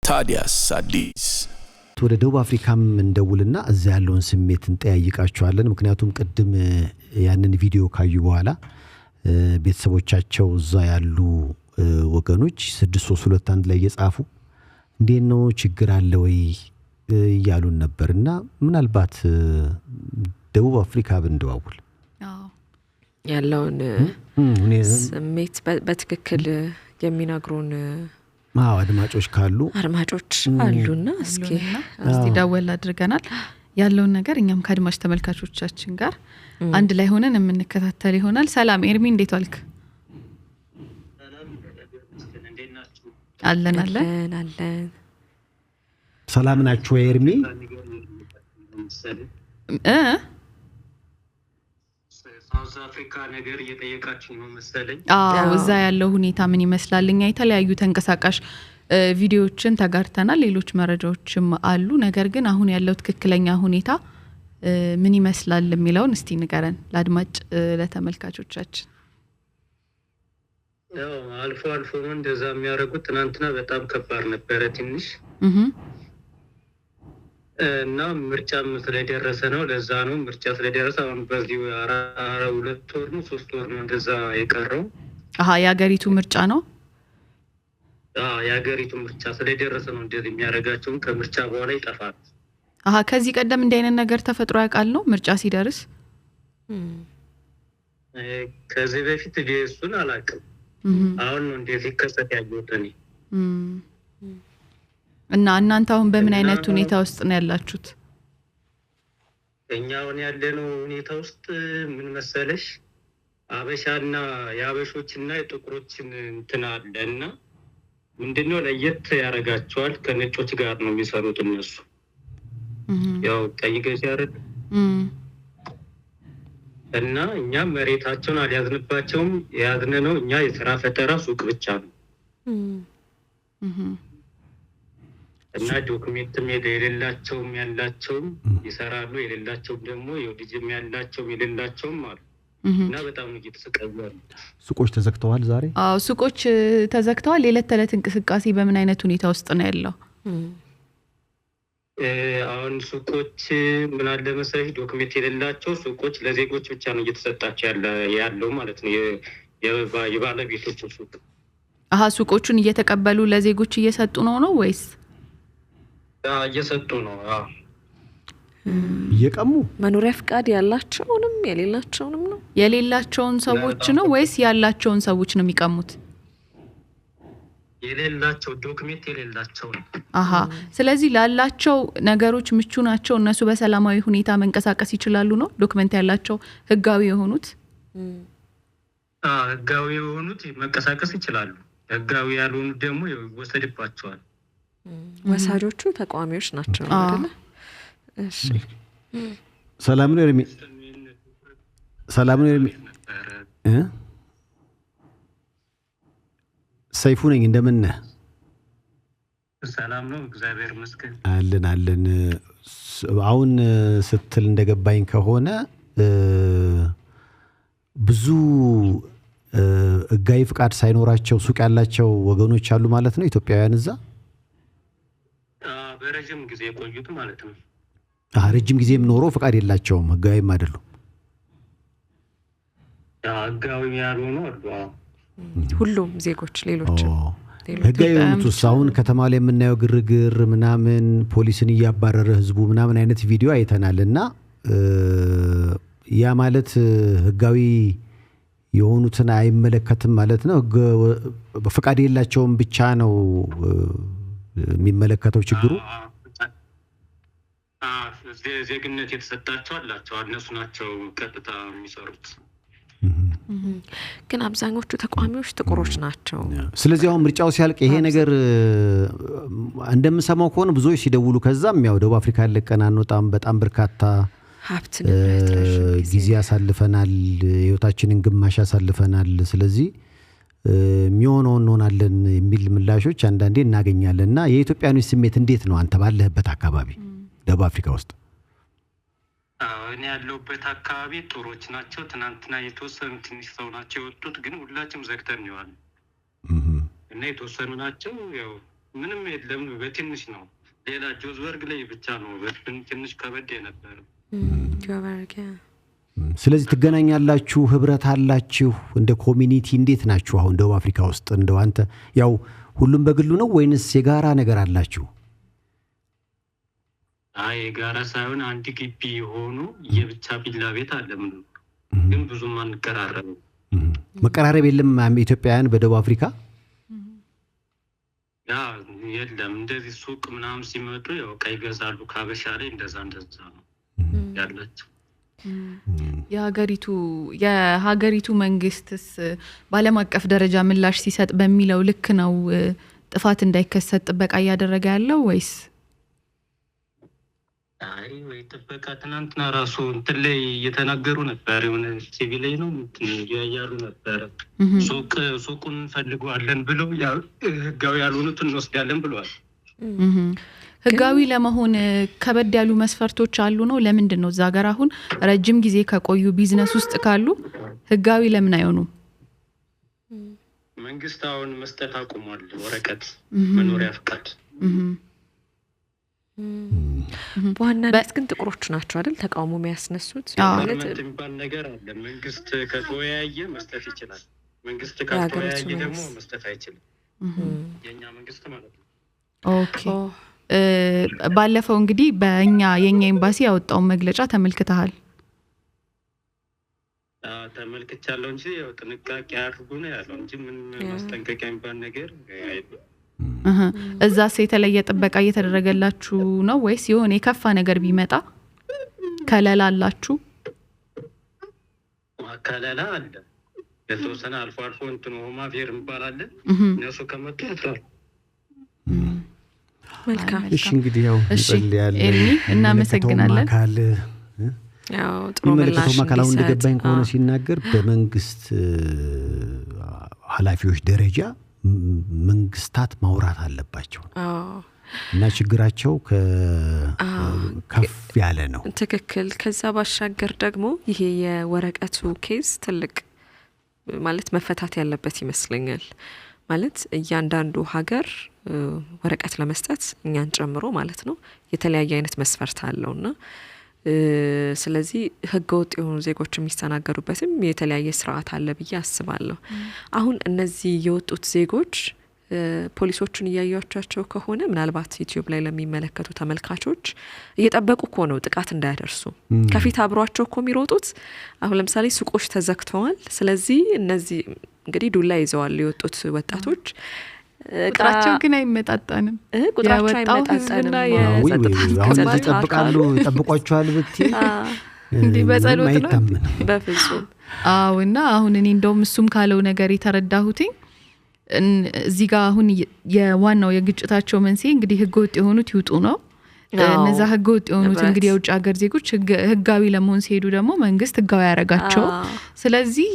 ታዲያስ አዲስ ወደ ደቡብ አፍሪካም እንደውልና እዛ ያለውን ስሜት እንጠያይቃቸዋለን ምክንያቱም ቅድም ያንን ቪዲዮ ካዩ በኋላ ቤተሰቦቻቸው እዛ ያሉ ወገኖች 6321 ላይ የጻፉ እንዴት ነው ችግር አለ ወይ ያሉን ነበርና ምናልባት ደቡብ አፍሪካ ብንደዋውል ያለውን ስሜት በትክክል የሚናግሩን አድማጮች ካሉ አድማጮች አሉና እስኪ ደወል አድርገናል ያለውን ነገር እኛም ከአድማጭ ተመልካቾቻችን ጋር አንድ ላይ ሆነን የምንከታተል ይሆናል። ሰላም ኤርሚ እንዴት ዋልክ? አለን ሰላም ናችሁ ኤርሚ? ሳውዝ አፍሪካ ነገር እየጠየቃችሁ ነው መሰለኝ። እዛ ያለው ሁኔታ ምን ይመስላል? እኛ የተለያዩ ተንቀሳቃሽ ቪዲዮዎችን ተጋርተናል ሌሎች መረጃዎችም አሉ ነገር ግን አሁን ያለው ትክክለኛ ሁኔታ ምን ይመስላል የሚለውን እስቲ ንገረን ለአድማጭ ለተመልካቾቻችን። ያው አልፎ እንደዛ የሚያደርጉት ትናንትና በጣም ከባድ ነበረ ትንሽ እና ምርጫም ስለደረሰ ነው ለዛ ነው ምርጫ ስለደረሰ አሁን በዚህ 2 ወር ነው 3 ወር ነው እንደዛ የቀረው። የሀገሪቱ ምርጫ ነው። የሀገሪቱ ምርጫ ስለደረሰ ነው እንደዚህ የሚያደርጋቸው ከምርጫ በኋላ ይጠፋል። ከዚህ ቀደም እንደ አይነት ነገር ተፈጥሮ ያውቃል ነው ምርጫ ሲደርስ? ከዚህ በፊት እሱን አላውቅም አሁን ነው እንደዚህ ከሰት ያየሁት እኔ። እና እናንተ አሁን በምን አይነት ሁኔታ ውስጥ ነው ያላችሁት? እኛ አሁን ያለነው ሁኔታ ውስጥ ምን መሰለሽ አበሻና ያበሾችና የጥቁሮችን እንትን አለና ምንድነው ለየት ያረጋቸዋል ከነጮች ጋር ነው የሚሰሩት እነሱ ያው ቀይ ገዥ ያረድ እና እኛ መሬታቸውን አልያዝንባቸውም ያዝነው እኛ የሥራ ፈጠራ ሱቅ ብቻ ነው እና ዶክመንትም የሌላቸውም ያላቸውም ይሰራሉ የሌላቸውም ደግሞ የልጅም ያላቸውም የሌላቸውም አሉ እና በጣም እየተሰቃዩ አሉ። ሱቆች ተዘግተዋል ዛሬ? ሱቆች ተዘግተዋል። የዕለት ተዕለት እንቅስቃሴ በምን አይነት ሁኔታ ውስጥ ነው ያለው? አሁን ሱቆች ምን አለ መሰለሽ ዶክመንት የሌላቸው ሱቆች ለዜጎች ብቻ ነው እየተሰጣቸው ያለው ማለት ነው የባለቤቶቹ ሱቅ። ሱቆቹን እየተቀበሉ ለዜጎች እየሰጡ ነው ወይስ? እየሰጡ ነው እየቀሙ መኖሪያ ፍቃድ ያላቸውንም የሌላቸውንም ነው? የሌላቸውን ሰዎች ነው ወይስ ያላቸውን ሰዎች ነው የሚቀሙት? የሌላቸው ዶክመንት የሌላቸው ነው። ስለዚህ ላላቸው ነገሮች ምቹ ናቸው እነሱ በሰላማዊ ሁኔታ መንቀሳቀስ ይችላሉ ነው ዶክመንት ያላቸው ህጋዊ የሆኑት? ህጋዊ የሆኑት መንቀሳቀስ ይችላሉ ህጋዊ ያልሆኑት ደግሞ ይወሰድባቸዋል። ወሳጆቹ ተቋሚዎች ናቸው አይደል? እሺ ሰላም ነው ኤርሚ? ሰላም ነው ኤርሚ? ሰይፉ ነኝ እንደምን ነህ? ሰላም ነው እግዚአብሔር ይመስገን አለን አሁን ስትል እንደገባኝ ከሆነ ብዙ ህጋዊ ፍቃድ ሳይኖራቸው ሱቅ ያላቸው ወገኖች አሉ ማለት ነው ኢትዮጵያውያን እዛ? በረጅም ጊዜ ቆዩት ማለት ነው። ረጅም ጊዜም ኖሮ ፍቃድ የላቸውም ህጋዊም አይደሉም? ህጋዊ ያልሆኑ አሉ ሁሉም ዜጎች ሌሎች ህጋዊ የሆኑት አሁን ከተማ ላይ የምናየው ግርግር ምናምን ፖሊስን እያባረረ ህዝቡ ምናምን አይነት ቪዲዮ አይተናልና ያ ማለት ህጋዊ የሆኑትን አይመለከትም ማለት ነው? ፍቃድ የላቸውም ብቻ ነው የሚመለከተው ችግሩ? ዜግነት የተሰጣቸው አላቸው እነሱ ናቸው ቀጥታ የሚሰሩት። ግን አብዛኞቹ ተቋሚዎች ጥቁሮች ናቸው። ስለዚህ አሁን ምርጫው ሲያልቅ ይሄ ነገር እንደምሰማው ከሆነ ብዙዎች ሲደውሉ ከዛም ያው ደቡብ አፍሪካ ለቀና አንወጣም በጣም በርካታ ሀብት ንብረት ጊዜ ያሳልፈናል ህይወታችንን ግማሽ ያሳልፈናል ስለዚህ የሚሆነው እንሆናለን የሚል ምላሾች አንዳንዴ እናገኛለንና የኢትዮጵያኖች ስሜት እንዴት ነው አንተ ባለህበት አካባቢ ደቡብ አፍሪካ ውስጥ? እኔ ያለሁበት አካባቢ ጥሩዎች ናቸው። ትናንትና የተወሰኑ ትንሽ ሰው ናቸው የወጡት ግን ሁላችንም ዘግተን ነው እና የተወሰኑ ናቸው ያው ምንም የለም በትንሽ ነው። ሌላ ጆዝበርግ ላይ ብቻ ነው ትንሽ ከበድ የነበረ። ጆዝበርግ ስለዚህ ትገናኛላችሁ፣ ህብረት አላችሁ እንደ ኮሚኒቲ እንዴት ናችሁ? አሁን ደቡብ አፍሪካ ውስጥ እንደው አንተ ያው ሁሉም በግሉ ነው ወይንስ የጋራ ነገር አላችሁ? አይ የጋራ ሳይሆን አንድ ግቢ የሆኑ የብቻ ቪላ ቤት አለ። ምን ግን ብዙም አንቀራረብም። መቀራረብ የለም ኢትዮጵያውያን በደቡብ አፍሪካ? ያ የለም። እንደዚህ ሱቅ ምናምን ሲመጡ ያው ዕቃ ይገዛሉ ከሀበሻ ላይ እንደዛ ነው ያላቸው። የሀገሪቱ መንግስትስ በዓለም አቀፍ ደረጃ ምላሽ ሲሰጥ በሚለው ልክ ነው ጥፋት እንዳይከሰት ጥበቃ እያደረገ ያለው ወይስ? አይ ወይ ጥበቃ ትናንትና ራሱ እንትን ላይ እየተናገሩ ነበር። የሆነ ቲቪ ላይ ነው ያያሉ ነበር። ሱቁን ፈልገዋለን ብለው ህጋዊ ያልሆኑትን እንወስዳለን ብለዋል። ህጋዊ ለመሆን ከበድ ያሉ መስፈርቶች አሉ ነው? ለምንድን ነው እዛ ሀገር አሁን ረጅም ጊዜ ከቆዩ ቢዝነስ ውስጥ ካሉ ህጋዊ ለምን አይሆኑም? መንግስት አሁን መስጠት አቁሟል ወረቀት መኖሪያ ፍቃድ። በዋናነት ግን ጥቁሮቹ ናቸው አይደል ተቃውሞ የሚያስነሱት? ማለት የሚባል ነገር አለ። መንግስት ከተወያየ መስጠት ይችላል። መንግስት ከተወያየ ደግሞ መስጠት አይችልም። የኛ መንግስት ማለት ነው። ኦኬ ባለፈው እንግዲህ የኛ ኤምባሲ ያወጣው መግለጫ ተመልክተሃል? ተመልክቻለሁ እንጂ ያው ጥንቃቄ አድርጉ ነው ያለው እንጂ ምን ማስጠንቀቂያ የሚባል ነገር አይደለም። እዛስ የተለየ ጥበቃ እየተደረገላችሁ ነው ወይስ የሆነ የከፋ ነገር ቢመጣ ከለላ አላችሁ? ከለላ አለ የተወሰነ አልፎ እንትን ሆማ ፌር ይባላል። እነሱ ከመጡ ያጥራሉ። መልካም እሺ እንግዲህ ያው እንጸልያለን። እናመሰግናለን። ያው ጥሩ ምላሽ ማካላው እንደገባኝ ከሆነ ሲናገር በመንግስት ኃላፊዎች ደረጃ መንግስታት ማውራት አለባቸው እና ችግራቸው ከፍ ያለ ነው። ትክክል። ከዛ ባሻገር ደግሞ ይሄ የወረቀቱ ኬዝ ትልቅ ማለት መፈታት ያለበት ይመስለኛል። ማለት እያንዳንዱ ሀገር ወረቀት ለመስጠት እኛን ጨምሮ ማለት ነው የተለያየ አይነት መስፈርት አለውና ስለዚህ ህገወጥ የሆኑ ዜጎች የሚስተናገዱበትም የተለያየ ስርዓት አለ ብዬ አስባለሁ። አሁን እነዚህ የወጡት ዜጎች ፖሊሶቹን እያዩዋቸው ከሆነ ምናልባት ዩቲዩብ ላይ ለሚመለከቱ ተመልካቾች እየጠበቁ እኮ ነው ጥቃት እንዳያደርሱ። ከፊት አብሯቸው እኮ የሚሮጡት አሁን ለምሳሌ ሱቆች ተዘግተዋል። ስለዚህ እነዚህ እንግዲህ ዱላ ይዘዋል የወጡት ወጣቶች። ቁጥራቸው ግን አይመጣጣንም። ቁጥራቸው አይመጣጣንም። ይጠብቃሉ ይጠብቋቸዋል ብትይ እንዲህ በጸሎት ነው በፍጹም። እና አሁን እኔ እንደውም እሱም ካለው ነገር የተረዳሁትኝ እዚህ ጋር አሁን የዋናው የግጭታቸው መንስኤ እንግዲህ ህገወጥ የሆኑት ይውጡ ነው። እነዛ ህገወጥ የሆኑት እንግዲህ የውጭ ሀገር ዜጎች ህጋዊ ለመሆን ሲሄዱ ደግሞ መንግስት ህጋዊ ያደርጋቸው። ስለዚህ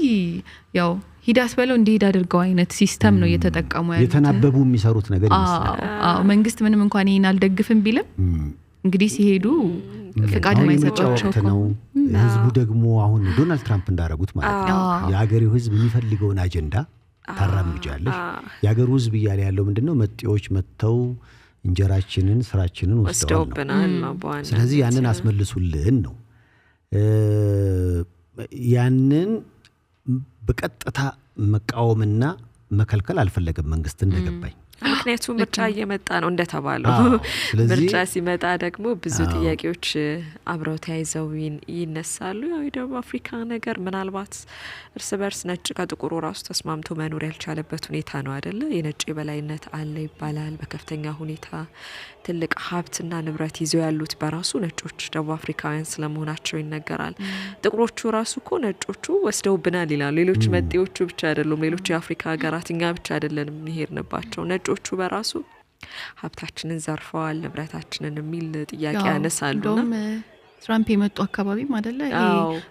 ያው ሂዳስ በለው እንዲሄድ አድርገው አይነት ሲስተም ነው እየተጠቀሙ ያሉት። የተናበቡ የሚሰሩት ነገር ይመስላል። መንግስት ምንም እንኳን ይሄን አልደግፍም ቢልም እንግዲህ ሲሄዱ ፍቃድ ማይሰጣቸው ነው። ህዝቡ ደግሞ አሁን ዶናልድ ትራምፕ እንዳደረጉት ማለት ነው የሀገሬው ህዝብ የሚፈልገውን አጀንዳ ታራምጃለሽ። የሀገሩ ህዝብ እያለ ያለው ምንድነው? መጤዎች መጥተው እንጀራችንን ስራችንን ወስደውብናል። ስለዚህ ያንን አስመልሱልን ነው። ያንን በቀጥታ መቃወምና መከልከል አልፈለገም መንግስት እንደገባኝ። ምክንያቱም ምርጫ እየመጣ ነው እንደተባለው። ምርጫ ሲመጣ ደግሞ ብዙ ጥያቄዎች አብረው ተያይዘው ይነሳሉ። ያው የደቡብ አፍሪካ ነገር ምናልባት እርስ በርስ ነጭ ከጥቁሩ ራሱ ተስማምቶ መኖር ያልቻለበት ሁኔታ ነው አይደለ? የነጭ የበላይነት አለ ይባላል። በከፍተኛ ሁኔታ ትልቅ ሀብትና ንብረት ይዘው ያሉት በራሱ ነጮች ደቡብ አፍሪካውያን ስለመሆናቸው ይነገራል። ጥቁሮቹ ራሱ እኮ ነጮቹ ወስደውብናል ይላሉ። ሌሎች መጤዎቹ ብቻ አይደሉም፣ ሌሎች የአፍሪካ ሀገራት እኛ ብቻ አይደለንም የሚሄድንባቸው። ነጮቹ በራሱ ሀብታችንን ዘርፈዋል፣ ንብረታችንን የሚል ጥያቄ ያነሳሉና ትራምፕ የመጡ አካባቢም አይደለ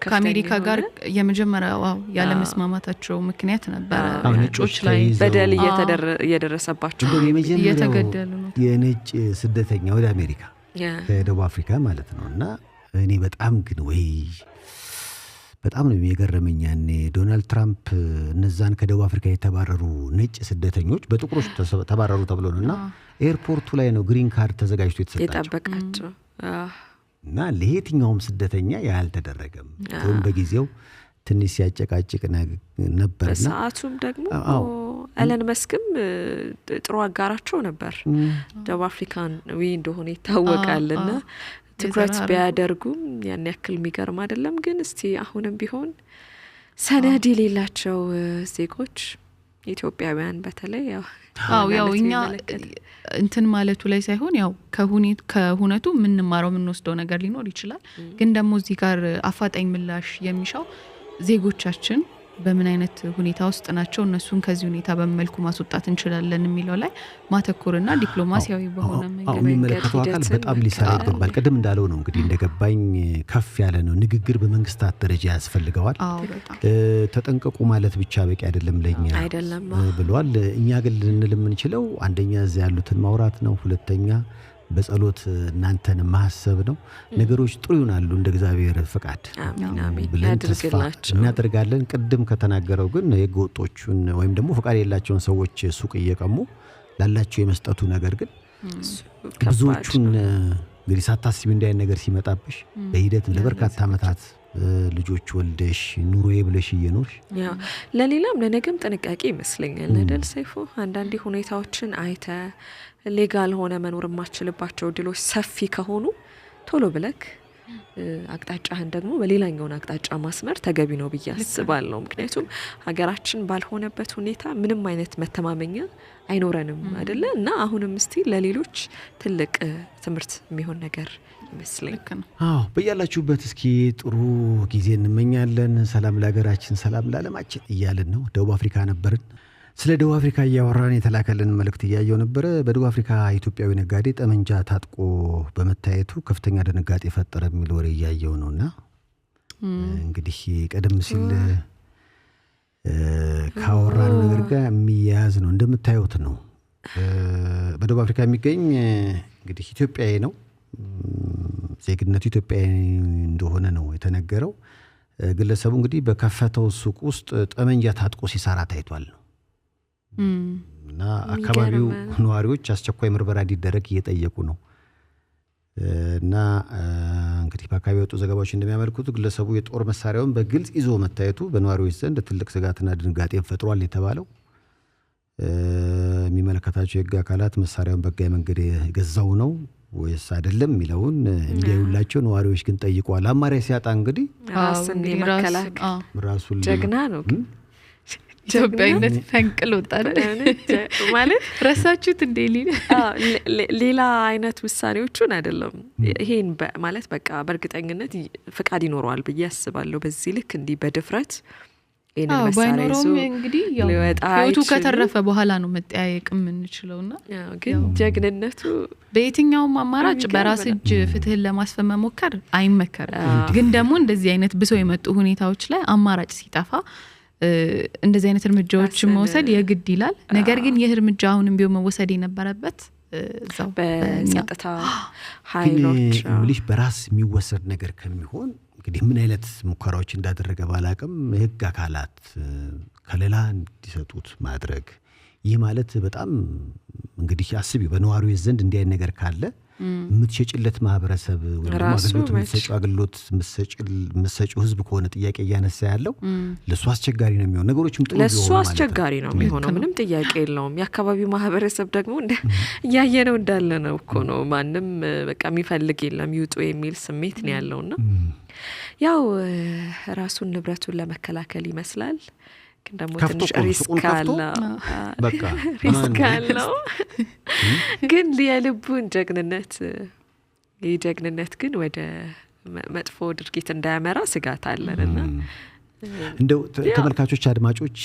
ከአሜሪካ ጋር የመጀመሪያው ያለ መስማማታቸው ምክንያት ነበር። ነጮች ላይ በደል እየደረሰባቸው እየተገደሉ ነው። የነጭ ስደተኛ ወደ አሜሪካ ከደቡብ አፍሪካ ማለት ነው። እና እኔ በጣም ግን ወይ በጣም ነው የገረመኝ። ያኔ ዶናልድ ትራምፕ እነዛን ከደቡብ አፍሪካ የተባረሩ ነጭ ስደተኞች በጥቁሮች ተባረሩ ተብሎ ነውና ኤርፖርቱ ላይ ነው ግሪን ካርድ ተዘጋጅቶ የተጠበቃቸው እና ለየትኛውም ስደተኛ ያልተደረገም ግን በጊዜው ትንሽ ሲያጨቃጭቅ ነበርና በሰዓቱም ደግሞ ኤለን መስክም ጥሩ አጋራቸው ነበር። ደቡብ አፍሪካን እንደሆነ ይታወቃልና ትኩረት ቢያደርጉም ያን ያክል የሚገርም አይደለም። ግን እስቲ አሁንም ቢሆን ሰነድ የሌላቸው ዜጎች ኢትዮጵያውያን በተለይ ያው እኛ እንትን ማለቱ ላይ ሳይሆን ያው ከሁነቱ ምንማረው ምንወስደው ነገር ሊኖር ይችላል። ግን ደግሞ እዚህ ጋር አፋጣኝ ምላሽ የሚሻው ዜጎቻችን በምን አይነት ሁኔታ ውስጥ ናቸው፣ እነሱን ከዚህ ሁኔታ በመልኩ ማስወጣት እንችላለን የሚለው ላይ ማተኮርና ዲፕሎማሲያዊ በሆነ መንገድ የሚመለከተው አካል በጣም ሊሰራ ይገባል። ቀደም እንዳለው ነው እንግዲህ እንደገባኝ ከፍ ያለ ነው ንግግር በመንግስታት ደረጃ ያስፈልገዋል። ተጠንቀቁ ማለት ብቻ በቂ አይደለም ለኛ ብሏል። እኛ ግን ልንል የምንችለው አንደኛ እዚያ ያሉትን ማውራት ነው፣ ሁለተኛ በጸሎት እናንተን ማሰብ ነው። ነገሮች ጥሩ ይሆናሉ እንደ እግዚአብሔር ፍቃድ ብለን ተስፋ እናደርጋለን። ቅድም ከተናገረው ግን የህገ ወጦቹን ወይም ደግሞ ፍቃድ የሌላቸውን ሰዎች ሱቅ እየቀሙ ላላቸው የመስጠቱ ነገር ግን ብዙዎቹን እንግዲህ ሳታስቢ እንዳይን ነገር ሲመጣብሽ በሂደት ለበርካታ ዓመታት ልጆች ወልደሽ ኑሮዬ ብለሽ እየኖርሽ ለሌላም ለነገም ጥንቃቄ ይመስለኛል አይደል ሰይፉ? አንዳንዴ ሁኔታዎችን አይተ ሌጋል ሆነ መኖር የማትችልባቸው ድሎች ሰፊ ከሆኑ ቶሎ ብለክ አቅጣጫህን ደግሞ በሌላኛውን አቅጣጫ ማስመር ተገቢ ነው ብዬ አስባለሁ። ምክንያቱም ሀገራችን ባልሆነበት ሁኔታ ምንም አይነት መተማመኛ አይኖረንም አይደለ? እና አሁንም እስቲ ለሌሎች ትልቅ ትምህርት የሚሆን ነገር ይመስለኛል። በያላችሁበት እስኪ ጥሩ ጊዜ እንመኛለን። ሰላም ለሀገራችን፣ ሰላም ለዓለማችን እያልን ነው። ደቡብ አፍሪካ ነበርን። ስለ ደቡብ አፍሪካ እያወራን የተላከልን መልእክት እያየው ነበረ። በደቡብ አፍሪካ ኢትዮጵያዊ ነጋዴ ጠመንጃ ታጥቆ በመታየቱ ከፍተኛ ድንጋጤ ፈጠረ የሚል ወሬ እያየው ነውና እንግዲህ ቀደም ሲል ካወራነው ነገር ጋር የሚያያዝ ነው። እንደምታዩት ነው። በደቡብ አፍሪካ የሚገኝ እንግዲህ ኢትዮጵያዊ ነው። ዜግነቱ ኢትዮጵያዊ እንደሆነ ነው የተነገረው። ግለሰቡ እንግዲህ በከፈተው ሱቅ ውስጥ ጠመንጃ ታጥቆ ሲሰራ ታይቷል ነው እና አካባቢው ነዋሪዎች አስቸኳይ ምርመራ እንዲደረግ እየጠየቁ ነው። እና እንግዲህ በአካባቢ የወጡ ዘገባዎች እንደሚያመለክቱት ግለሰቡ የጦር መሳሪያውን በግልጽ ይዞ መታየቱ በነዋሪዎች ዘንድ ትልቅ ስጋትና ድንጋጤን ፈጥሯል የተባለው የሚመለከታቸው የህግ አካላት መሳሪያውን በህጋዊ መንገድ የገዛው ነው ወይስ አይደለም የሚለውን እንዲያዩላቸው ነዋሪዎች ግን ጠይቀዋል። አማራጭ ሲያጣ እንግዲህ ራሱን ጀግና ነው ኢትዮጵያዊነት ፈንቅል ወጣለ ማለት ረሳችሁት እንዴ? ሌላ አይነት ውሳኔዎቹን አይደለም ይሄን ማለት በቃ በእርግጠኝነት ፍቃድ ይኖረዋል ብዬ አስባለሁ። በዚህ ልክ እንዲህ በድፍረት ይሄንን መሳሪያ ይዞ እንግዲህ ያው ህይወቱ ከተረፈ በኋላ ነው መጠያየቅ የምንችለውና ግን ጀግንነቱ በየትኛውም አማራጭ በራስ እጅ ፍትህን ለማስፈን መሞከር አይመከርም። ግን ደግሞ እንደዚህ አይነት ብሰው የመጡ ሁኔታዎች ላይ አማራጭ ሲጠፋ እንደዚህ አይነት እርምጃዎችን መውሰድ የግድ ይላል። ነገር ግን ይህ እርምጃ አሁንም ቢሆን መወሰድ የነበረበት እዛው በጸጥታ ኃይሎች ምልሽ በራስ የሚወሰድ ነገር ከሚሆን እንግዲህ ምን አይነት ሙከራዎች እንዳደረገ ባላቅም የህግ አካላት ከሌላ እንዲሰጡት ማድረግ ይህ ማለት በጣም እንግዲህ አስቢ በነዋሪዎች ዘንድ እንዲህ አይነት ነገር ካለ የምትሸጭለት ማህበረሰብ ወይ ደግሞ አገልግሎት የምትሰጪው ህዝብ ከሆነ ጥያቄ እያነሳ ያለው ለሱ አስቸጋሪ ነው የሚሆነው። ነገሮችም ጥሩ ለሱ አስቸጋሪ ነው የሚሆነው፣ ምንም ጥያቄ የለውም። የአካባቢው ማህበረሰብ ደግሞ እያየነው እንዳለ ነው እኮ ነው። ማንም በቃ የሚፈልግ የለም ይውጡ የሚል ስሜት ነው ያለውና ያው ራሱን ንብረቱን ለመከላከል ይመስላል። ግን ደግሞ ትንሽ ሪስክ አለው። ግን የልቡን ጀግንነት ግን ወደ መጥፎ ድርጊት እንዳያመራ ስጋት አለንና እንደው ተመልካቾች አድማጮች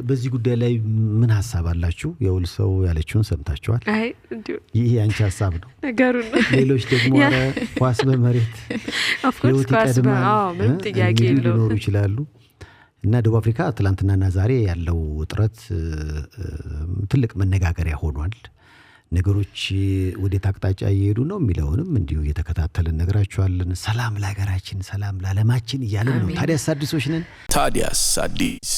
በዚህ ጉዳይ ላይ ምን ሐሳብ አላችሁ? የውል ሰው ያለችውን ሰምታችኋል። ይሄ አንቺ ሐሳብ ነው ነገሩን። ሌሎች ደግሞ አረ ኳስ በመሬት ህይወት ይቀድማል ምን ጥያቄ ሊኖሩ ይችላሉ። እና ደቡብ አፍሪካ ትላንትናና ዛሬ ያለው ውጥረት ትልቅ መነጋገሪያ ሆኗል። ነገሮች ወዴት አቅጣጫ እየሄዱ ነው የሚለውንም እንዲሁ እየተከታተልን ነግራችኋለን። ሰላም ለሀገራችን፣ ሰላም ለዓለማችን እያልን ነው። ታዲያስ አዲሶች ነን። ታዲያስ አዲስ